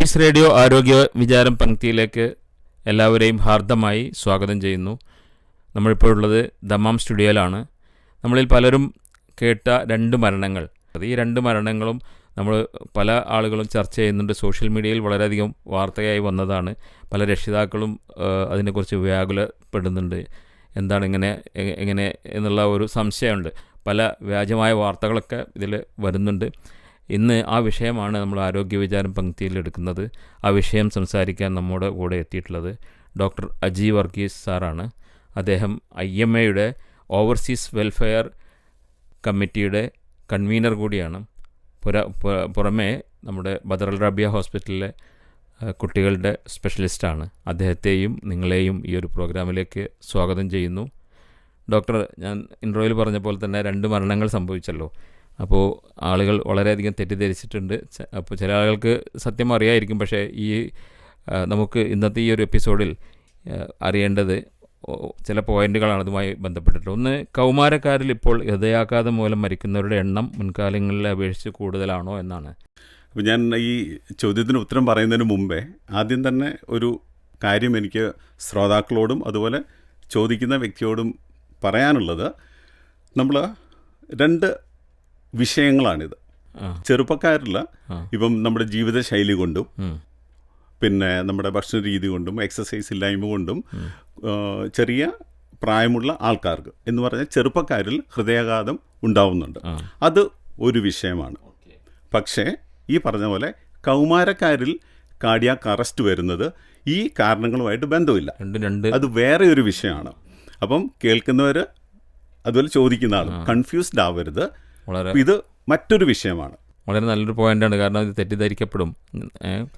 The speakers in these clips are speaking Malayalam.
പീസ് റേഡിയോ ആരോഗ്യ വിചാരം പങ്ക്തിയിലേക്ക് എല്ലാവരെയും ഹാർദമായി സ്വാഗതം ചെയ്യുന്നു. നമ്മളിപ്പോൾ ഉള്ളത് ദമാം സ്റ്റുഡിയോയിലാണ്. നമ്മളിൽ പലരും കേട്ട 2 മരണങ്ങൾ, ഈ 2 മരണങ്ങളും നമ്മൾ പല ആളുകളും ചർച്ച ചെയ്യുന്നുണ്ട്. സോഷ്യൽ മീഡിയയിൽ വളരെയധികം വാർത്തയായി വന്നതാണ്. പല രക്ഷിതാക്കളും അതിനെക്കുറിച്ച് വ്യാകുലപ്പെടുന്നുണ്ട്. എന്താണ് എങ്ങനെ എന്നുള്ള ഒരു സംശയമുണ്ട്. പല വ്യാജമായ വാർത്തകളൊക്കെ ഇതിൽ വരുന്നുണ്ട്. ഇന്ന് ആ വിഷയമാണ് നമ്മൾ ആരോഗ്യ വിചാരം പങ്ക്തിയിൽ എടുക്കുന്നത്. ആ വിഷയം സംസാരിക്കാൻ നമ്മുടെ കൂടെ എത്തിയിട്ടുള്ളത് ഡോക്ടർ അജി വർഗീസ് സാറാണ്. അദ്ദേഹം IMAയുടെ ഓവർസീസ് വെൽഫെയർ കമ്മിറ്റിയുടെ കൺവീനർ കൂടിയാണ്. പുറമേ നമ്മുടെ ബദർ റബിയ ഹോസ്പിറ്റലിലെ കുട്ടികളുടെ സ്പെഷ്യലിസ്റ്റാണ്. അദ്ദേഹത്തെയും നിങ്ങളെയും ഈ ഒരു പ്രോഗ്രാമിലേക്ക് സ്വാഗതം ചെയ്യുന്നു. ഡോക്ടർ, ഞാൻ ഇൻട്രോയിൽ പറഞ്ഞ പോലെ തന്നെ 2 മരണങ്ങൾ സംഭവിച്ചല്ലോ. അപ്പോൾ ആളുകൾ വളരെയധികം തെറ്റിദ്ധരിച്ചിട്ടുണ്ട്. അപ്പോൾ ചില ആളുകൾക്ക് സത്യം അറിയായിരിക്കും. പക്ഷേ നമുക്ക് ഇന്നത്തെ ഈ ഒരു എപ്പിസോഡിൽ അറിയേണ്ടത് ചില പോയിന്റുകളാണ് അതുമായി ബന്ധപ്പെട്ടിട്ട്. ഒന്ന്, കൗമാരക്കാരിൽ ഇപ്പോൾ ഹൃദയാഘാതം മൂലം മരിക്കുന്നവരുടെ എണ്ണം മുൻകാലങ്ങളിലെ അപേക്ഷിച്ച് കൂടുതലാണോ എന്നാണ്. അപ്പോൾ ഞാൻ ഈ ചോദ്യത്തിന് ഉത്തരം പറയുന്നതിന് മുമ്പേ ആദ്യം തന്നെ ഒരു കാര്യം എനിക്ക് ശ്രോതാക്കളോടും അതുപോലെ ചോദിക്കുന്ന വ്യക്തിയോടും പറയാനുള്ളത്, നമ്മൾ 2 വിഷയങ്ങളാണിത്. ചെറുപ്പക്കാരിൽ ഇപ്പം നമ്മുടെ ജീവിതശൈലി കൊണ്ടും പിന്നെ നമ്മുടെ ഭക്ഷണ രീതി കൊണ്ടും എക്സസൈസ് ഇല്ലായ്മ കൊണ്ടും ചെറിയ പ്രായമുള്ള ആൾക്കാർക്ക് എന്ന് പറഞ്ഞാൽ ചെറുപ്പക്കാരിൽ ഹൃദയാഘാതം ഉണ്ടാവുന്നുണ്ട്. അത് ഒരു വിഷയമാണ്. പക്ഷേ ഈ പറഞ്ഞ പോലെ കൗമാരക്കാരിൽ കാർഡിയാക് അറസ്റ്റ് വരുന്നത് ഈ കാരണങ്ങളുമായിട്ട് ബന്ധമില്ല. അത് വേറെ ഒരു വിഷയമാണ്. അപ്പം കേൾക്കുന്നവർ അതുപോലെ ചോദിക്കുന്ന ആളും കൺഫ്യൂസ്ഡ് ആവരുത്. ഇത് മറ്റൊരു വിഷയമാണ്. വളരെ നല്ലൊരു പോയിന്റാണ്. കാരണം ഇത് തെറ്റിദ്ധരിക്കപ്പെടും.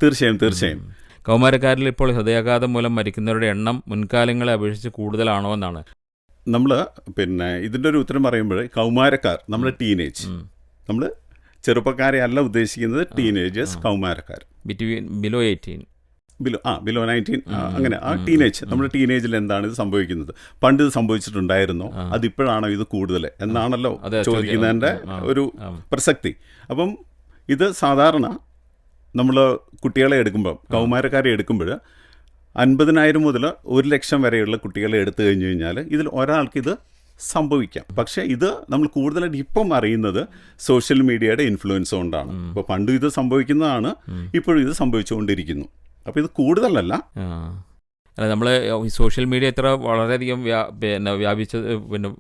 തീർച്ചയായും കൗമാരക്കാരിൽ ഇപ്പോൾ ഹൃദയാഘാതം മൂലം മരിക്കുന്നവരുടെ എണ്ണം മുൻകാലങ്ങളെ അപേക്ഷിച്ച് കൂടുതലാണോ എന്നാണ്. നമ്മൾ ഇതിൻ്റെ ഒരു ഉത്തരം പറയുമ്പോൾ കൗമാരക്കാർ, നമ്മുടെ ടീനേജ്, നമ്മൾ ചെറുപ്പക്കാരെ അല്ല ഉദ്ദേശിക്കുന്നത്, ടീനേജേഴ്സ്, കൗമാരക്കാർ ബിലോ 18 ബിലോ 19 അങ്ങനെ ആ ടീനേജ്. നമ്മുടെ ടീനേജിൽ എന്താണ് ഇത് സംഭവിക്കുന്നത്? പണ്ട് ഇത് സംഭവിച്ചിട്ടുണ്ടായിരുന്നോ, അതിപ്പോഴാണോ ഇത് കൂടുതൽ എന്നാണല്ലോ ചോദിക്കുന്നതിൻ്റെ ഒരു പ്രസക്തി. അപ്പം ഇത് സാധാരണ നമ്മൾ കുട്ടികളെ എടുക്കുമ്പോൾ, കൗമാരക്കാരെ എടുക്കുമ്പോൾ 50,000 മുതൽ 1,00,000 വരെയുള്ള കുട്ടികളെ എടുത്തു കഴിഞ്ഞു കഴിഞ്ഞാൽ ഇതിൽ ഒരാൾക്ക് ഇത് സംഭവിക്കാം. പക്ഷേ ഇത് നമ്മൾ കൂടുതലായിട്ട് ഇപ്പം അറിയുന്നത് സോഷ്യൽ മീഡിയയുടെ ഇൻഫ്ലുവൻസ് കൊണ്ടാണ്. ഇപ്പോൾ പണ്ടും ഇത് സംഭവിക്കുന്നതാണ്, ഇപ്പോഴും ഇത് സംഭവിച്ചുകൊണ്ടിരിക്കുന്നു. അപ്പോൾ ഇത് കൂടുതലല്ല. നമ്മൾ ഈ സോഷ്യൽ മീഡിയ ഇത്ര വളരെയധികം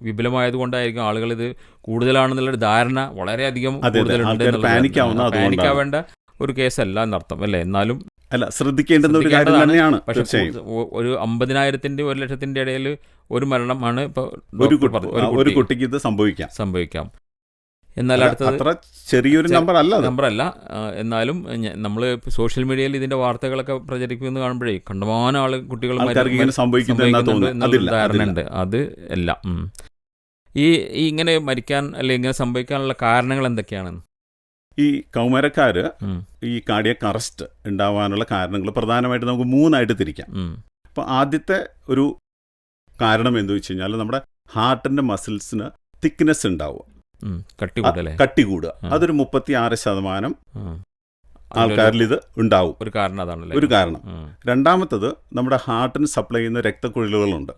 വിപുലമായത് കൊണ്ടായിരിക്കും ആളുകൾ ഇത് കൂടുതലാണെന്നുള്ളൊരു ധാരണ വളരെയധികം പാനിക്കാവേണ്ട ഒരു കേസല്ല എന്നർത്ഥം അല്ലേ? എന്നാലും ശ്രദ്ധിക്കേണ്ടുന്ന ഒരു കാര്യം തന്നെയാണ്. പക്ഷേ ഒരു 50,000-ന്റെ 1,00,000-ന്റെ ഇടയിൽ ഒരു മരണമാണ് ഇപ്പോൾ ഒരു കുട്ടിക്ക് ഇത് സംഭവിക്കാം. എന്നാൽ അടുത്തത് ചെറിയൊരു നമ്പറല്ല. എന്നാലും നമ്മൾ സോഷ്യൽ മീഡിയയിൽ ഇതിന്റെ വാർത്തകളൊക്കെ പ്രചരിക്കുന്നത് കാണുമ്പോഴേ കണ്ടമാനം കുട്ടികൾ ധാരണയുണ്ട്. അത് അല്ല. ഈ ഇങ്ങനെ മരിക്കാൻ അല്ലെങ്കിൽ ഇങ്ങനെ സംഭവിക്കാനുള്ള കാരണങ്ങൾ എന്തൊക്കെയാണ്? ഈ കൗമാരക്കാര് ഈ കാർഡിയാക് അറസ്റ്റ് ഉണ്ടാവാനുള്ള കാരണങ്ങൾ പ്രധാനമായിട്ട് നമുക്ക് 3 തിരിക്കാം. അപ്പോൾ ആദ്യത്തെ ഒരു കാരണം എന്ത് വെച്ച് കഴിഞ്ഞാൽ നമ്മുടെ ഹാർട്ടിന്റെ മസിൽസിന് തിക്നെസ് ഉണ്ടാവുക, കട്ടി കൂടുക. അതൊരു 36% ആൾക്കാരിൽ ഇത് ഉണ്ടാവും. ഒരു കാരണം. രണ്ടാമത്തത്, നമ്മുടെ ഹാർട്ടിന് സപ്ലൈ ചെയ്യുന്ന രക്തക്കുഴലുകളുണ്ട്.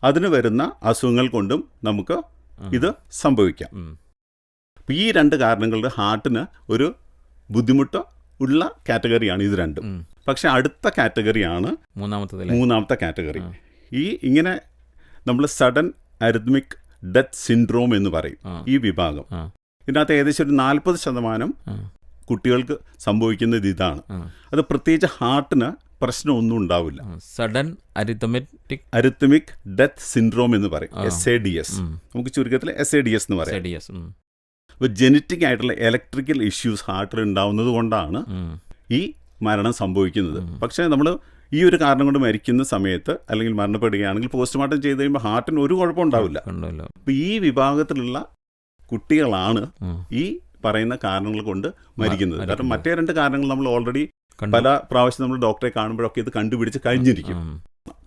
അതിന് വരുന്ന അസുഖങ്ങൾ കൊണ്ടും നമുക്ക് ഇത് സംഭവിക്കാം. ഈ 2 കാരണങ്ങളുടെ ഹാർട്ടിന് ഒരു ബുദ്ധിമുട്ട് ഉള്ള കാറ്റഗറിയാണ് ഇത് രണ്ടും. പക്ഷെ അടുത്ത കാറ്റഗറിയാണ് മൂന്നാമത്തെ കാറ്റഗറി. ഇങ്ങനെ നമ്മൾ സഡൻ അരിത്മിക് ഡെത്ത് സിൻഡ്രോം എന്ന് പറയും ഈ വിഭാഗം. ഇതിനകത്ത് ഏകദേശം ഒരു 40% കുട്ടികൾക്ക് സംഭവിക്കുന്നത് ഇതാണ്. അത് പ്രത്യേകിച്ച് ഹാർട്ടിന് പ്രശ്നമൊന്നും ഉണ്ടാവില്ല. സഡൻ അരിത്മിക് ഡെത്ത് സിൻഡ്രോം എന്ന് പറയും, SADS. നമുക്ക് ചുരുക്കത്തിൽ SADS എന്ന് പറയാം. അപ്പോൾ ജനറ്റിക് ആയിട്ടുള്ള ഇലക്ട്രിക്കൽ ഇഷ്യൂസ് ഹാർട്ടിൽ ഉണ്ടാവുന്നത് കൊണ്ടാണ് ഈ മരണം സംഭവിക്കുന്നത്. പക്ഷേ നമ്മൾ ഈ ഒരു കാരണം കൊണ്ട് മരിക്കുന്ന സമയത്ത് അല്ലെങ്കിൽ മരണപ്പെടുകയാണെങ്കിൽ പോസ്റ്റ്മോർട്ടം ചെയ്ത് കഴിയുമ്പോൾ ഹാർട്ടിന് ഒരു കുഴപ്പം ഉണ്ടാവില്ല. അപ്പോൾ ഈ വിഭാഗത്തിലുള്ള കുട്ടികളാണ് ഈ പറയുന്ന കാരണങ്ങൾ കൊണ്ട് മരിക്കുന്നത്. കാരണം മറ്റേ 2 കാരണങ്ങൾ നമ്മൾ ഓൾറെഡി പല പ്രാവശ്യം നമ്മൾ ഡോക്ടറെ കാണുമ്പോഴൊക്കെ ഇത് കണ്ടുപിടിച്ച് കഴിഞ്ഞിരിക്കും.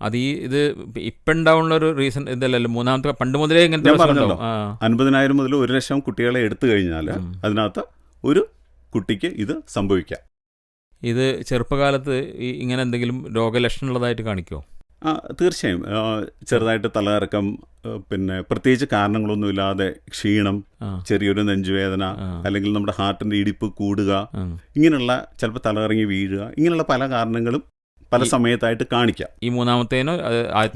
അത് ഇത് ഇപ്പം ഉണ്ടാവുന്ന ഒരു റീസൺ ഇതല്ലല്ലോ. മൂന്നാമത്തെ പണ്ട് മുതലേ ഇങ്ങനത്തെ 50,000 മുതൽ 1,00,000 കുട്ടികളെ എടുത്തു കഴിഞ്ഞാൽ അതിനകത്ത് ഒരു കുട്ടിക്ക് ഇത് സംഭവിക്കാം. ഇത് ചെറുപ്പകാലത്ത് ഇങ്ങനെ എന്തെങ്കിലും രോഗലക്ഷണമുള്ളതായിട്ട് കാണിക്കുമോ? തീർച്ചയായും ചെറുതായിട്ട് തലകറക്കം, പിന്നെ പ്രത്യേകിച്ച് കാരണങ്ങളൊന്നുമില്ലാതെ ക്ഷീണം, ചെറിയൊരു നെഞ്ചുവേദന, അല്ലെങ്കിൽ നമ്മുടെ ഹാർട്ടിൻ്റെ ഇടിപ്പ് കൂടുക, ഇങ്ങനെയുള്ള ചിലപ്പോൾ തലകറങ്ങി വീഴുക, ഇങ്ങനെയുള്ള പല കാരണങ്ങളും പല സമയത്തായിട്ട് കാണിക്കാം. ഈ മൂന്നാമത്തേനോ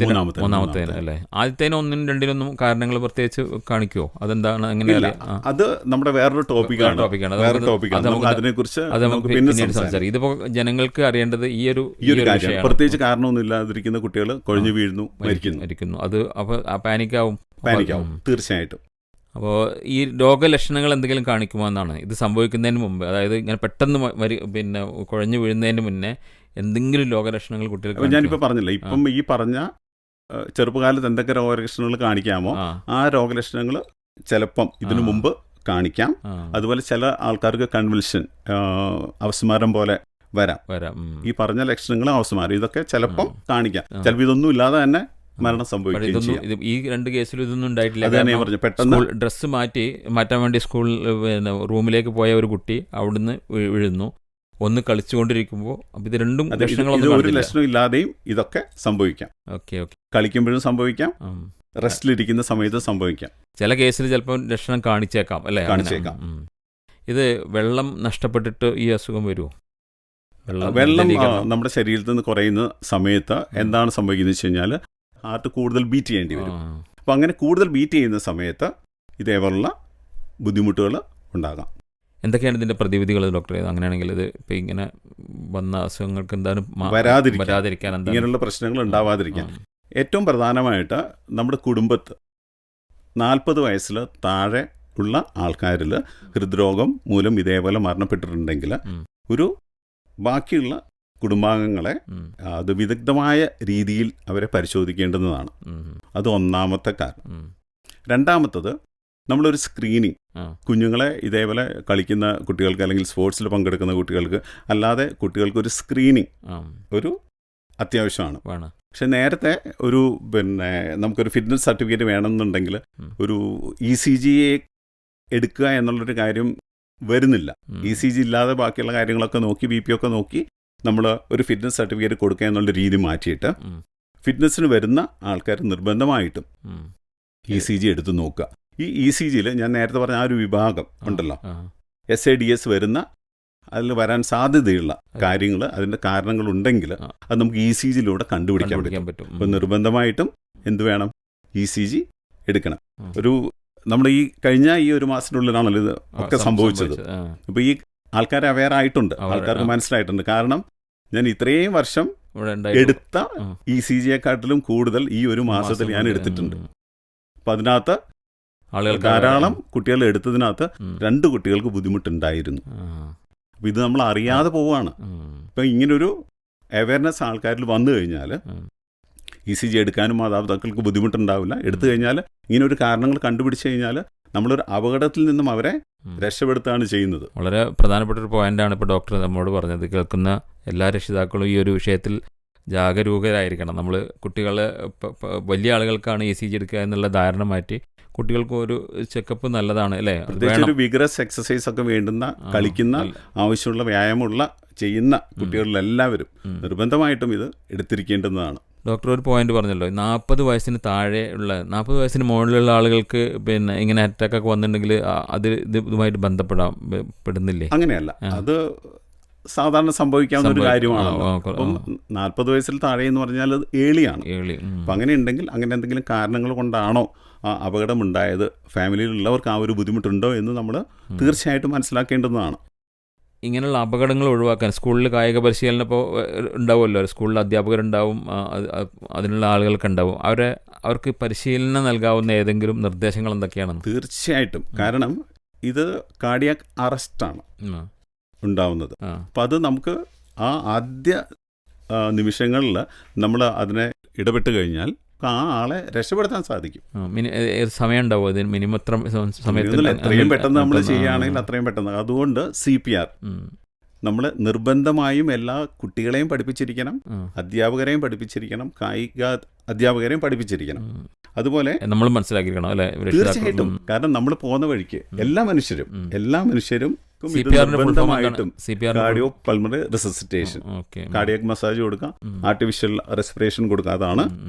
മൂന്നാമത്തേനോ അല്ലേ? ആദ്യത്തേനോ ഒന്നിനും രണ്ടിനൊന്നും കാരണങ്ങൾ പ്രത്യേകിച്ച് കാണിക്കുമോ? അതെന്താണ് എങ്ങനെയല്ല? അത് നമ്മുടെ വേറൊരു ടോപ്പിക്കാണ്. അതിനെക്കുറിച്ച് പിന്നീട് സംസാരിക്കും. ഇതിപ്പോ ജനങ്ങൾക്ക് അറിയേണ്ടത് ഈ ഒരു കാര്യം, പ്രത്യേകിച്ച് കാരണമൊന്നും ഇല്ലാതിരിക്കുന്ന കുട്ടികൾ കുഴഞ്ഞു വീഴുന്നു, മരിക്കുന്നു. അത് അപ്പോൾ പാനിക്കാവും. തീർച്ചയായിട്ടും. അപ്പോൾ ഈ രോഗലക്ഷണങ്ങൾ എന്തെങ്കിലും കാണിക്കുമോ എന്നാണ് ഇത് സംഭവിക്കുന്നതിന് മുമ്പ്, അതായത് ഇങ്ങനെ പെട്ടെന്ന് പിന്നെ കുഴഞ്ഞു വീഴുന്നതിന് മുന്നേ എന്തെങ്കിലും രോഗലക്ഷണങ്ങൾ കുട്ടികൾക്ക്? ഞാനിപ്പോൾ പറഞ്ഞില്ല, ഇപ്പം ഈ പറഞ്ഞ ചെറുപ്പകാലത്ത് എന്തൊക്കെ രോഗലക്ഷണങ്ങൾ കാണിക്കാമോ ആ രോഗലക്ഷണങ്ങൾ ചിലപ്പം ഇതിനു മുമ്പ് കാണിക്കാം. അതുപോലെ ചില ആൾക്കാർക്ക് കൺവൽഷൻ, അവസ്മാരം പോലെ വരാം. ഈ പറഞ്ഞ ലക്ഷണങ്ങൾ അവസ്മാരം ഇതൊക്കെ ചിലപ്പം കാണിക്കാം. ചിലപ്പോൾ ഇതൊന്നും ഇല്ലാതെ തന്നെ മരണം സംഭവിക്കും. ഈ രണ്ട് കേസിലും ഇതൊന്നും ഉണ്ടായിട്ടില്ല. പെട്ടെന്ന് ഡ്രസ്സ് മാറ്റാൻ വേണ്ടി സ്കൂളിൽ റൂമിലേക്ക് പോയ ഒരു കുട്ടി അവിടുന്ന് വീഴുന്നു, ഒന്ന് കളിച്ചുകൊണ്ടിരിക്കുമ്പോൾ. അപ്പോൾ ഇത് രണ്ടും ഒരു ലക്ഷണം ഇല്ലാതെയും ഇതൊക്കെ സംഭവിക്കാം. കളിക്കുമ്പോഴും സംഭവിക്കാം, റെസ്റ്റിലിരിക്കുന്ന സമയത്ത് സംഭവിക്കാം. ചില കേസിൽ ചിലപ്പോൾ ലക്ഷണം കാണിച്ചേക്കാം അല്ലേ? കാണിച്ചേക്കാം. ഇത് വെള്ളം നഷ്ടപ്പെട്ടിട്ട് ഈ അസുഖം വരുമോ? വെള്ളം നമ്മുടെ ശരീരത്തിൽ നിന്ന് കുറയുന്ന സമയത്ത് എന്താണ് സംഭവിക്കുന്നത് വെച്ച് കഴിഞ്ഞാൽ ഹാർട്ട് കൂടുതൽ ബീറ്റ് ചെയ്യേണ്ടി വരും. അപ്പോൾ അങ്ങനെ കൂടുതൽ ബീറ്റ് ചെയ്യുന്ന സമയത്ത് ഇതേപോലുള്ള ബുദ്ധിമുട്ടുകൾ ഉണ്ടാകാം. എന്തൊക്കെയാണ് ഇതിൻ്റെ പ്രതിവിധികൾ ഡോക്ടറെ? അങ്ങനെയാണെങ്കിൽ ഇത് ഇപ്പം ഇങ്ങനെ വന്ന അസുഖങ്ങൾക്ക് എന്താണ് വരാതിരിക്കാൻ, ഇങ്ങനെയുള്ള പ്രശ്നങ്ങൾ ഉണ്ടാവാതിരിക്കാൻ ഏറ്റവും പ്രധാനമായിട്ട് നമ്മുടെ കുടുംബത്ത് 40 വയസ്സിൽ താഴെ ഉള്ള ആൾക്കാരിൽ ഹൃദ്രോഗം മൂലം ഇതേപോലെ മരണപ്പെട്ടിട്ടുണ്ടെങ്കിൽ ഒരു ബാക്കിയുള്ള കുടുംബാംഗങ്ങളെ അത് വിദഗ്ധമായ രീതിയിൽ അവരെ പരിശോധിക്കേണ്ടുന്നതാണ്. അത് ഒന്നാമത്തെ കാരണം. രണ്ടാമത്തത് നമ്മളൊരു സ്ക്രീനിങ്, കുഞ്ഞുങ്ങളെ ഇതേപോലെ കളിക്കുന്ന കുട്ടികൾക്ക് അല്ലെങ്കിൽ സ്പോർട്സിൽ പങ്കെടുക്കുന്ന കുട്ടികൾക്ക് അല്ലാതെ കുട്ടികൾക്ക് ഒരു സ്ക്രീനിങ് ഒരു അത്യാവശ്യമാണ്. പക്ഷെ നേരത്തെ ഒരു നമുക്കൊരു ഫിറ്റ്നസ് സർട്ടിഫിക്കറ്റ് വേണമെന്നുണ്ടെങ്കിൽ ഒരു ECG എടുക്കുക എന്നുള്ളൊരു കാര്യം വരുന്നില്ല. ECG ഇല്ലാതെ ബാക്കിയുള്ള കാര്യങ്ങളൊക്കെ നോക്കി BP ഒക്കെ നോക്കി നമ്മൾ ഒരു ഫിറ്റ്നസ് സർട്ടിഫിക്കറ്റ് കൊടുക്കുക എന്നുള്ള രീതി മാറ്റിയിട്ട് ഫിറ്റ്നസ്സിന് വരുന്ന ആൾക്കാർ നിർബന്ധമായിട്ടും ECG എടുത്ത് നോക്കുക. ഈ ECGയിൽ ഞാൻ നേരത്തെ പറഞ്ഞ ആ ഒരു വിഭാഗം ഉണ്ടല്ലോ, SADS വരുന്ന, അതിൽ വരാൻ സാധ്യതയുള്ള കാര്യങ്ങൾ, അതിൻ്റെ കാരണങ്ങളുണ്ടെങ്കിൽ അത് നമുക്ക് ECGയിലൂടെ കണ്ടുപിടിക്കാൻ പറ്റും. അപ്പം നിർബന്ധമായിട്ടും എന്ത് വേണം? ECG എടുക്കണം. നമ്മുടെ ഈ കഴിഞ്ഞ ഈ ഒരു മാസത്തിനുള്ളിലാണല്ലോ ഇത് ഒക്കെ സംഭവിച്ചത്. അപ്പോൾ ഈ ആൾക്കാർ അവെയർ ആയിട്ടുണ്ട്, ആൾക്കാർക്ക് മനസ്സിലായിട്ടുണ്ട്. കാരണം ഞാൻ ഇത്രയും വർഷം എടുത്ത ECGയെക്കാട്ടിലും കൂടുതൽ ഈ ഒരു മാസത്തിൽ ഞാൻ എടുത്തിട്ടുണ്ട്. അപ്പം അതിനകത്ത് ധാരാളം കുട്ടികൾ എടുത്തതിനകത്ത് 2 കുട്ടികൾക്ക് ബുദ്ധിമുട്ടുണ്ടായിരുന്നു. അപ്പം ഇത് നമ്മൾ അറിയാതെ പോവുകയാണ്. ഇപ്പം ഇങ്ങനൊരു അവയർനെസ് ആൾക്കാരിൽ വന്നു കഴിഞ്ഞാൽ ECG എടുക്കാനും മാതാപിതാക്കൾക്ക് ബുദ്ധിമുട്ടുണ്ടാവില്ല. എടുത്തു കഴിഞ്ഞാൽ ഇങ്ങനൊരു കാരണങ്ങൾ കണ്ടുപിടിച്ച് കഴിഞ്ഞാൽ നമ്മളൊരു അപകടത്തിൽ നിന്നും അവരെ രക്ഷപ്പെടുത്തുകയാണ് ചെയ്യുന്നത്. വളരെ പ്രധാനപ്പെട്ട ഒരു പോയിന്റാണ് ഇപ്പോൾ ഡോക്ടർ നമ്മോട് പറഞ്ഞത്. കേൾക്കുന്ന എല്ലാ രക്ഷിതാക്കളും ഈ ഒരു വിഷയത്തിൽ ജാഗരൂകരായിരിക്കണം. നമ്മൾ കുട്ടികളെ വലിയ ആളുകൾക്കാണ് ECG എടുക്കുക എന്നുള്ള ധാരണ മാറ്റി കുട്ടികൾക്ക് ഒരു ചെക്കപ്പ് നല്ലതാണ് അല്ലേ? പ്രത്യേകിച്ച് ഒരു വിഗ്രസ് എക്സസൈസ് ഒക്കെ വേണ്ടുന്ന, കളിക്കുന്ന, ആവശ്യമുള്ള വ്യായാമമുള്ള ചെയ്യുന്ന കുട്ടികളിലെല്ലാവരും നിർബന്ധമായിട്ടും ഇത് എടുത്തിരിക്കേണ്ടുന്നതാണ്. ഡോക്ടർ ഒരു പോയിന്റ് പറഞ്ഞല്ലോ, 40 വയസ്സിന് താഴെ ഉള്ള 40 വയസ്സിന് മുകളിലുള്ള ആളുകൾക്ക് ഇങ്ങനെ അറ്റാക്ക് ഒക്കെ വന്നിട്ടുണ്ടെങ്കിൽ അത് ഇതുമായിട്ട് ബന്ധപ്പെടുന്നില്ലേ? അങ്ങനെയല്ല, അത് സാധാരണ സംഭവിക്കാവുന്ന ഒരു കാര്യമാണ്. അപ്പം 40 വയസ്സിൽ താഴെ എന്ന് പറഞ്ഞാൽ അത് ഏളിയാണ്. അപ്പം അങ്ങനെ ഉണ്ടെങ്കിൽ അങ്ങനെ എന്തെങ്കിലും കാരണങ്ങൾ കൊണ്ടാണോ ആ അപകടമുണ്ടായത്, ഫാമിലിയിലുള്ളവർക്ക് ആ ഒരു ബുദ്ധിമുട്ടുണ്ടോ എന്ന് നമ്മൾ തീർച്ചയായിട്ടും മനസ്സിലാക്കേണ്ടതാണ്. ഇങ്ങനെയുള്ള അപകടങ്ങൾ ഒഴിവാക്കാൻ സ്കൂളിൽ കായിക പരിശീലനം ഇപ്പോൾ ഉണ്ടാവുമല്ലോ, സ്കൂളിൽ അധ്യാപകരുണ്ടാവും, അതിനുള്ള ആളുകൾക്ക് ഉണ്ടാവും. അവർക്ക് പരിശീലനം നൽകാവുന്ന ഏതെങ്കിലും നിർദ്ദേശങ്ങൾ എന്തൊക്കെയാണ്? തീർച്ചയായിട്ടും. കാരണം ഇത് കാർഡിയാക് അറസ്റ്റാണ് ഉണ്ടാവുന്നത്. അപ്പം അത് നമുക്ക് ആ ആദ്യ നിമിഷങ്ങളിൽ നമ്മൾ അതിനെ ഇടപെട്ട് കഴിഞ്ഞാൽ ആ ആളെ രക്ഷപ്പെടുത്താൻ സാധിക്കും. സമയം ഉണ്ടാവും അതിന്? മിനിമം സമയത്തിൽ എത്രയും പെട്ടെന്ന് നമ്മൾ ചെയ്യുകയാണെങ്കിൽ അത്രയും പെട്ടെന്ന്. അതുകൊണ്ട് CPR നമ്മൾ നിർബന്ധമായും എല്ലാ കുട്ടികളെയും പഠിപ്പിച്ചിരിക്കണം, അധ്യാപകരെയും പഠിപ്പിച്ചിരിക്കണം, കായിക അധ്യാപകരെയും പഠിപ്പിച്ചിരിക്കണം. അതുപോലെ നമ്മൾ മനസ്സിലാക്കിയിരിക്കണം അല്ലേ? തീർച്ചയായിട്ടും. കാരണം നമ്മൾ പോകുന്ന വഴിക്ക് എല്ലാ മനുഷ്യരും നിർബന്ധമായിട്ടും cardio pulmonary resuscitation, cardiac massage കൊടുക്കാം, ആർട്ടിഫിഷ്യൽ റെസ്പിറേഷൻ കൊടുക്കാം. അതാണ്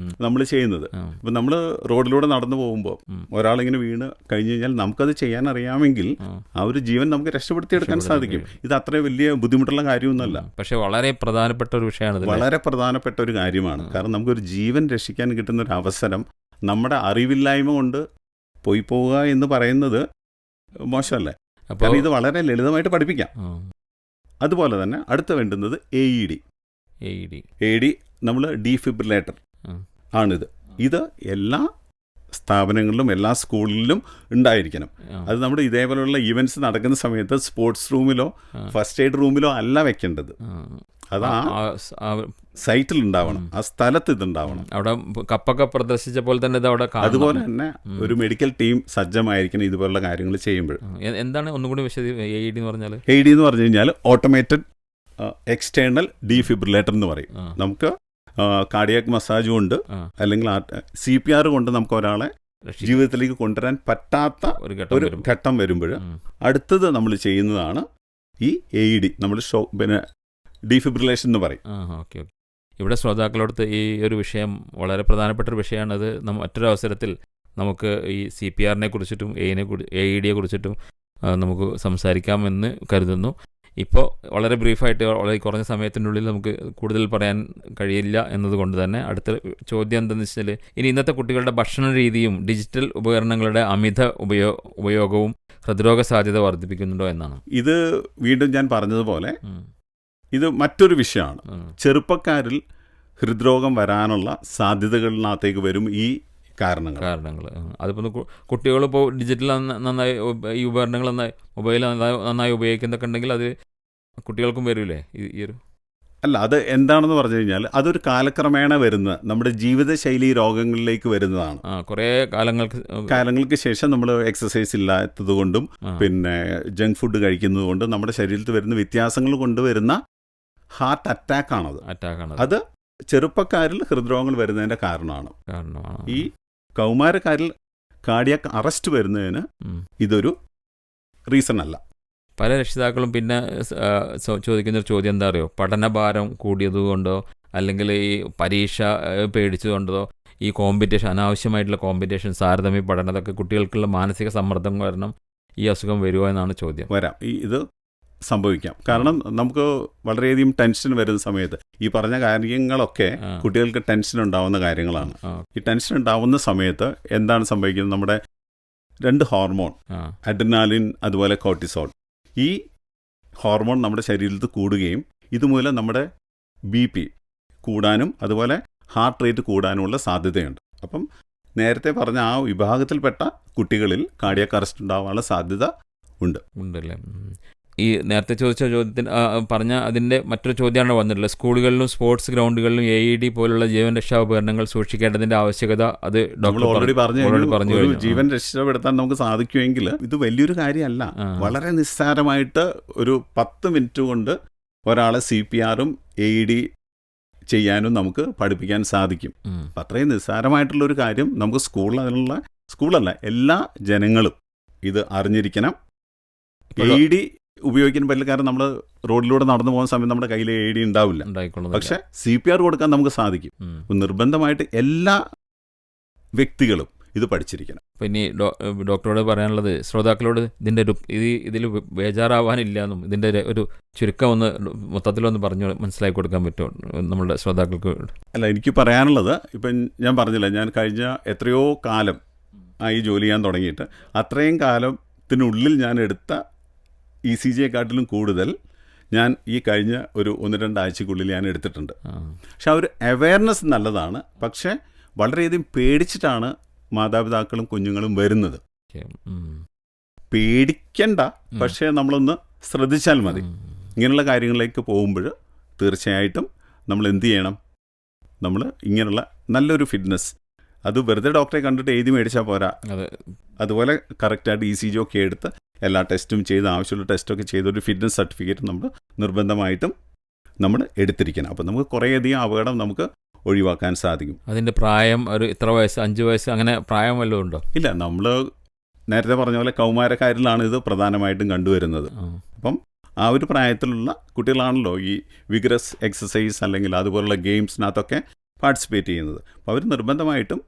നമ്മൾ ചെയ്യുന്നത്. ഇപ്പം നമ്മൾ റോഡിലൂടെ നടന്നു പോകുമ്പോൾ ഒരാളിങ്ങനെ വീണ് കഴിഞ്ഞ് കഴിഞ്ഞാൽ നമുക്കത് ചെയ്യാൻ അറിയാമെങ്കിൽ ആ ഒരു ജീവൻ നമുക്ക് രക്ഷപ്പെടുത്തിയെടുക്കാൻ സാധിക്കും. ഇത് അത്ര വലിയ ബുദ്ധിമുട്ടുള്ള കാര്യമൊന്നുമല്ല. പക്ഷേ വളരെ പ്രധാനപ്പെട്ട ഒരു വിഷയമാണ്. വളരെ പ്രധാനപ്പെട്ട ഒരു കാര്യമാണ്. കാരണം നമുക്കൊരു ജീവൻ രക്ഷിക്കാൻ കിട്ടുന്ന ഒരു അവസരം നമ്മുടെ അറിവില്ലായ്മ കൊണ്ട് പോയി പോവുക എന്ന് പറയുന്നത് മോശമല്ലേ? അപ്പോൾ ഇത് വളരെ ലളിതമായിട്ട് പഠിപ്പിക്കാം. അതുപോലെ തന്നെ അടുത്ത വേണ്ടുന്നത് AED നമ്മൾ ഡീഫിബ്രിലേറ്റർ ആണിത്. ഇത് എല്ലാ സ്ഥാപനങ്ങളിലും എല്ലാ സ്കൂളിലും ഉണ്ടായിരിക്കണം. അത് നമ്മുടെ ഇതേപോലെയുള്ള ഈവൻറ്റ്സ് നടക്കുന്ന സമയത്ത് സ്പോർട്സ് റൂമിലോ ഫസ്റ്റ് എയ്ഡ് റൂമിലോ അല്ല വെക്കേണ്ടത്. അത് ആ സൈറ്റിൽ ഉണ്ടാവണം, ആ സ്ഥലത്ത് ഇതുണ്ടാവണം. അവിടെ കപ്പൊക്കെ പ്രദർശിച്ച പോലെ തന്നെ ഇത് അവിടെ അതുപോലെ തന്നെ ഒരു മെഡിക്കൽ ടീം സജ്ജമായിരിക്കണം ഇതുപോലുള്ള കാര്യങ്ങൾ ചെയ്യുമ്പോൾ. എന്താണ് ഒന്നുകൂടി AED എന്ന് പറഞ്ഞാൽ? AED എന്ന് പറഞ്ഞു കഴിഞ്ഞാൽ ഓട്ടോമേറ്റഡ് എക്സ്റ്റേണൽ ഡീഫിബ്രിലേറ്റർ എന്ന് പറയും. നമുക്ക് കാർഡിയാക് മസാജ് കൊണ്ട് അല്ലെങ്കിൽ CPR കൊണ്ട് നമുക്ക് ഒരാളെ ജീവിതത്തിലേക്ക് കൊണ്ടുവരാൻ പറ്റാത്ത ഒരു ഘട്ടം വരുമ്പോൾ അടുത്തത് നമ്മൾ ചെയ്യുന്നതാണ് ഈ AED. നമ്മൾ പിന്നെ ഡീഫിബ്രിലേഷൻ എന്ന് പറയും. ഓക്കെ. ഇവിടെ ശ്രോതാക്കളോടത്ത് ഈ ഒരു വിഷയം വളരെ പ്രധാനപ്പെട്ട ഒരു വിഷയമാണ്. അത് മറ്റൊരു അവസരത്തിൽ നമുക്ക് ഈ CPRനെ കുറിച്ചിട്ടും AEDയെ കുറിച്ചിട്ടും നമുക്ക് സംസാരിക്കാമെന്ന് കരുതുന്നു. ഇപ്പോൾ വളരെ ബ്രീഫായിട്ട് വളരെ കുറഞ്ഞ സമയത്തിനുള്ളിൽ നമുക്ക് കൂടുതൽ പറയാൻ കഴിയില്ല എന്നതുകൊണ്ട് തന്നെ അടുത്ത ചോദ്യം എന്താണെന്ന് വെച്ചാൽ, ഇനി ഇന്നത്തെ കുട്ടികളുടെ ഭക്ഷണ രീതിയും ഡിജിറ്റൽ ഉപകരണങ്ങളുടെ അമിത ഉപയോഗവും ഹൃദ്രോഗ സാധ്യത വർദ്ധിപ്പിക്കുന്നുണ്ടോ എന്നാണ്. ഇത് വീണ്ടും ഞാൻ പറഞ്ഞതുപോലെ ഇത് മറ്റൊരു വിഷയമാണ്. ചെറുപ്പക്കാരിൽ ഹൃദ്രോഗം വരാനുള്ള സാധ്യതകളിനകത്തേക്ക് വരും ഈ കാരണങ്ങൾ. അതിപ്പോൾ കുട്ടികളിപ്പോൾ ഡിജിറ്റൽ നന്നായി ഈ ഉപകരണങ്ങൾ മൊബൈൽ നന്നായി ഉപയോഗിക്കുന്നൊക്കെ ഉണ്ടെങ്കിൽ അത് കുട്ടികൾക്കും വരില്ലേ ഈ ഒരു? അല്ല, അത് എന്താണെന്ന് പറഞ്ഞു കഴിഞ്ഞാൽ അതൊരു കാലക്രമേണ വരുന്ന നമ്മുടെ ജീവിതശൈലി രോഗങ്ങളിലേക്ക് വരുന്നതാണ്. കുറേ കാലങ്ങൾക്ക് ശേഷം നമ്മൾ എക്സസൈസ് ഇല്ലാത്തത് കൊണ്ടും പിന്നെ ജങ്ക് ഫുഡ് കഴിക്കുന്നത് കൊണ്ടും നമ്മുടെ ശരീരത്തിൽ വരുന്ന വ്യത്യാസങ്ങൾ കൊണ്ടുവരുന്ന ഹാർട്ട് അറ്റാക്കാണത്. അത് ചെറുപ്പക്കാരിൽ ഹൃദ്രോഗങ്ങൾ വരുന്നതിൻ്റെ കാരണമാണ്. ഈ കൗമാരക്കാരിൽ കാർഡിയാക് അറസ്റ്റ് വരുന്നതിന് ഇതൊരു റീസൺ അല്ല. പല രക്ഷിതാക്കളും പിന്നെ ചോദിക്കുന്നൊരു ചോദ്യം എന്താ അറിയോ, പഠനഭാരം കൂടിയതുകൊണ്ടോ അല്ലെങ്കിൽ ഈ പരീക്ഷ പേടിച്ചതുകൊണ്ടോ ഈ കോമ്പറ്റീഷൻ, അനാവശ്യമായിട്ടുള്ള കോമ്പറ്റീഷൻ, താരതമ്യ പഠനം, അതൊക്കെ കുട്ടികൾക്കുള്ള മാനസിക സമ്മർദ്ദം കാരണം ഈ അസുഖം വരുമോ എന്നാണ് ചോദ്യം. ഇത് സംഭവിക്കാം. കാരണം നമുക്ക് വളരെയധികം ടെൻഷൻ വരുന്ന സമയത്ത് ഈ പറഞ്ഞ കാര്യങ്ങളൊക്കെ കുട്ടികൾക്ക് ടെൻഷൻ ഉണ്ടാവുന്ന കാര്യങ്ങളാണ്. ഈ ടെൻഷൻ ഉണ്ടാവുന്ന സമയത്ത് എന്താണ് സംഭവിക്കുന്നത്, നമ്മുടെ 2 ഹോർമോൺ അഡ്രിനാലിൻ അതുപോലെ കോർട്ടിസോൾ, ഈ ഹോർമോൺ നമ്മുടെ ശരീരത്തിൽ കൂടുകയും ഇതുമൂലം നമ്മുടെ BP കൂടാനും അതുപോലെ ഹാർട്ട് റേറ്റ് കൂടാനുമുള്ള സാധ്യതയുണ്ട്. അപ്പം നേരത്തെ പറഞ്ഞ ആ വിഭാഗത്തിൽപ്പെട്ട കുട്ടികളിൽ കാർഡിയാക് അറസ്റ്റ് ഉണ്ടാവാനുള്ള സാധ്യത ഉണ്ടല്ലേ. ഈ നേരത്തെ ചോദിച്ച ചോദ്യത്തിന് പറഞ്ഞ അതിൻ്റെ മറ്റൊരു ചോദ്യമാണ് വന്നിട്ടുള്ളത്. സ്കൂളുകളിലും സ്പോർട്സ് ഗ്രൗണ്ടുകളിലും AED പോലുള്ള ജീവൻ രക്ഷാ ഉപകരണങ്ങൾ സൂക്ഷിക്കേണ്ടതിൻ്റെ ആവശ്യകത അത് ഡോക്ടർ ഓൾറെഡി പറഞ്ഞു. ജീവൻ രക്ഷപ്പെടുത്താൻ നമുക്ക് സാധിക്കുമെങ്കിൽ ഇത് വലിയൊരു കാര്യമല്ല. വളരെ നിസ്സാരമായിട്ട് ഒരു 10 മിനിറ്റ് കൊണ്ട് ഒരാളെ CPRും AED ചെയ്യാനും നമുക്ക് പഠിപ്പിക്കാൻ സാധിക്കും. അപ്പം അത്രയും നിസ്സാരമായിട്ടുള്ളൊരു കാര്യം നമുക്ക് സ്കൂളല്ല എല്ലാ ജനങ്ങളും ഇത് അറിഞ്ഞിരിക്കണം. AED ഉപയോഗിക്കാൻ പറ്റില്ല. കാരണം നമ്മൾ റോഡിലൂടെ നടന്നു പോകുന്ന സമയത്ത് നമ്മുടെ കയ്യിൽ AED ഉണ്ടാവില്ല. പക്ഷെ CPR കൊടുക്കാൻ നമുക്ക് സാധിക്കും. നിർബന്ധമായിട്ട് എല്ലാ വ്യക്തികളും ഇത് പഠിച്ചിരിക്കണം. പിന്നെ ഡോക്ടറോട് പറയാനുള്ളത്, ശ്രോതാക്കളോട് ഇതിൽ ബേജാറാവാനില്ല എന്നും ഇതിൻ്റെ ഒരു ചുരുക്കം മൊത്തത്തിലൊന്ന് പറഞ്ഞു മനസ്സിലാക്കി കൊടുക്കാൻ പറ്റുമോ നമ്മളുടെ ശ്രോതാക്കൾക്ക്? അല്ല, എനിക്ക് പറയാനുള്ളത്, ഇപ്പം ഞാൻ പറഞ്ഞില്ല, ഞാൻ കഴിഞ്ഞ എത്രയോ കാലം ആയി ജോലി ചെയ്യാൻ തുടങ്ങിയിട്ട് അത്രയും കാലത്തിനുള്ളിൽ ഞാൻ എടുത്ത ECGയെക്കാട്ടിലും കൂടുതൽ ഞാൻ ഈ കഴിഞ്ഞ ഒരു 1-2 ആഴ്ചക്കുള്ളിൽ ഞാൻ എടുത്തിട്ടുണ്ട്. പക്ഷെ ആ ഒരു അവയർനെസ് നല്ലതാണ്. പക്ഷെ വളരെയധികം പേടിച്ചിട്ടാണ് മാതാപിതാക്കളും കുഞ്ഞുങ്ങളും വരുന്നത്. പേടിക്കണ്ട, പക്ഷേ നമ്മളൊന്ന് ശ്രദ്ധിച്ചാൽ മതി. ഇങ്ങനെയുള്ള കാര്യങ്ങളിലേക്ക് പോകുമ്പോൾ തീർച്ചയായിട്ടും നമ്മൾ എന്ത് ചെയ്യണം, നമ്മൾ ഇങ്ങനെയുള്ള നല്ലൊരു ഫിറ്റ്നസ്, അത് വെറുതെ ഡോക്ടറെ കണ്ടിട്ട് എഴുതി മേടിച്ചാൽ പോരാ. അതുപോലെ കറക്റ്റായിട്ട് ECG ഒക്കെ എടുത്ത് എല്ലാ ടെസ്റ്റും ചെയ്ത് ആവശ്യമുള്ള ടെസ്റ്റൊക്കെ ചെയ്തൊരു ഫിറ്റ്നസ് സർട്ടിഫിക്കറ്റ് നമ്മൾ നിർബന്ധമായിട്ടും നമ്മൾ എടുത്തിരിക്കണം. അപ്പോൾ നമുക്ക് കുറേയധികം അപകടം നമുക്ക് ഒഴിവാക്കാൻ സാധിക്കും. അതിൻ്റെ പ്രായം ഒരു ഇത്ര വയസ്സ്, 5 വയസ്സ് അങ്ങനെ പ്രായം വല്ലതും ഉണ്ടോ? ഇല്ല, നമ്മൾ നേരത്തെ പറഞ്ഞ പോലെ കൗമാരക്കാരിലാണ് ഇത് പ്രധാനമായിട്ടും കണ്ടുവരുന്നത്. അപ്പം ആ ഒരു പ്രായത്തിലുള്ള കുട്ടികളാണല്ലോ ഈ വിഗ്രസ് എക്സസൈസ് അല്ലെങ്കിൽ അതുപോലുള്ള ഗെയിംസിനകത്തൊക്കെ പാർട്ടിസിപ്പേറ്റ് ചെയ്യുന്നത്. അപ്പോൾ അവർ നിർബന്ധമായിട്ടും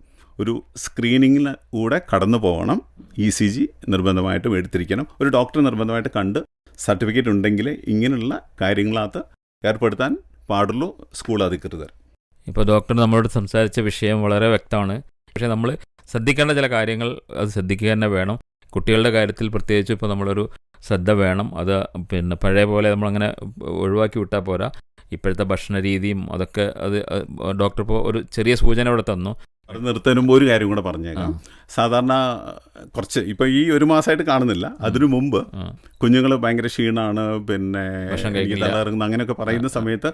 ഒരു സ്ക്രീനിങ്ങിന് കൂടെ കടന്നു പോകണം. ECG നിർബന്ധമായിട്ടും എടുത്തിരിക്കണം. ഒരു ഡോക്ടറെ നിർബന്ധമായിട്ട് കണ്ട് സർട്ടിഫിക്കറ്റ് ഉണ്ടെങ്കിൽ ഇങ്ങനെയുള്ള കാര്യങ്ങളകത്ത് ഏർപ്പെടുത്താൻ പാടുള്ളൂ സ്കൂൾ അധികൃതർ. ഇപ്പോൾ ഡോക്ടർ നമ്മളോട് സംസാരിച്ച വിഷയം വളരെ വ്യക്തമാണ്. പക്ഷേ നമ്മൾ ശ്രദ്ധിക്കേണ്ട ചില കാര്യങ്ങൾ അത് ശ്രദ്ധിക്കുക തന്നെ വേണം. കുട്ടികളുടെ കാര്യത്തിൽ പ്രത്യേകിച്ച് ഇപ്പോൾ നമ്മളൊരു ശ്രദ്ധ വേണം. അത് പിന്നെ പഴയ പോലെ നമ്മളങ്ങനെ ഒഴിവാക്കി വിട്ടാൽ പോരാ. ഇപ്പോഴത്തെ ഭക്ഷണ രീതിയും അതൊക്കെ അത് ഡോക്ടർ ഇപ്പോൾ ഒരു ചെറിയ സൂചന ഇവിടെ തന്നു. അത് നിർത്തുമ്പോൾ ഒരു കാര്യം കൂടെ പറഞ്ഞേക്കാം. സാധാരണ കുറച്ച് ഇപ്പോൾ ഈ ഒരു മാസമായിട്ട് കാണുന്നില്ല, അതിനു മുമ്പ് കുഞ്ഞുങ്ങൾ ഭയങ്കര ക്ഷീണമാണ്, പിന്നെ തലകറങ്ങുന്ന അങ്ങനെയൊക്കെ പറയുന്ന സമയത്ത്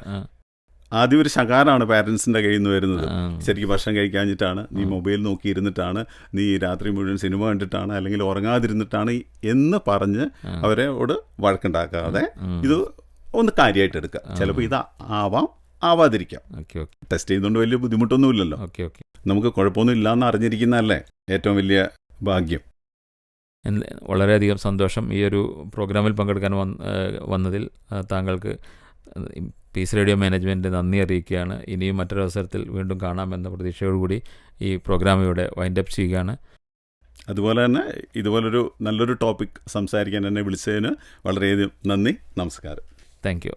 ആദ്യം ഒരു ശകാരമാണ് പാരൻസിൻ്റെ കയ്യിൽ നിന്ന് വരുന്നത്. ശരിക്കും ഭക്ഷണം കഴിക്കാഞ്ഞിട്ടാണ്, നീ മൊബൈൽ നോക്കിയിരുന്നിട്ടാണ്, നീ രാത്രി മുഴുവൻ സിനിമ കണ്ടിട്ടാണ്, അല്ലെങ്കിൽ ഉറങ്ങാതിരുന്നിട്ടാണ് എന്ന് പറഞ്ഞ് അവരോട് വഴക്കുണ്ടാക്കാതെ ഇത് ഒന്ന് കാര്യമായിട്ട് എടുക്കുക. ചിലപ്പോൾ ഇത് ആവാതിരിക്കാം. ടെസ്റ്റ് ചെയ്യുന്നതുകൊണ്ട് വലിയ ബുദ്ധിമുട്ടൊന്നുമില്ലല്ലോ. നമുക്ക് കുഴപ്പമൊന്നും ഇല്ലയെന്ന് അറിഞ്ഞിരിക്കുന്നതല്ലേ ഏറ്റവും വലിയ ഭാഗ്യം. വളരെയധികം സന്തോഷം ഈ ഒരു പ്രോഗ്രാമിൽ പങ്കെടുക്കാൻ വന്നതിൽ. താങ്കൾക്ക് പീസ് റേഡിയോ മാനേജ്മെൻറ്റ് നന്ദി അറിയിക്കുകയാണ്. ഇനിയും മറ്റൊരു അവസരത്തിൽ വീണ്ടും കാണാമെന്ന പ്രതീക്ഷയോടുകൂടി ഈ പ്രോഗ്രാം ഇവിടെ വൈൻഡപ്പ് ചെയ്യുകയാണ്. അതുപോലെ തന്നെ ഇതുപോലൊരു നല്ലൊരു ടോപ്പിക് സംസാരിക്കാൻ എന്നെ വിളിച്ചതിന് വളരെയധികം നന്ദി. നമസ്കാരം. Thank you.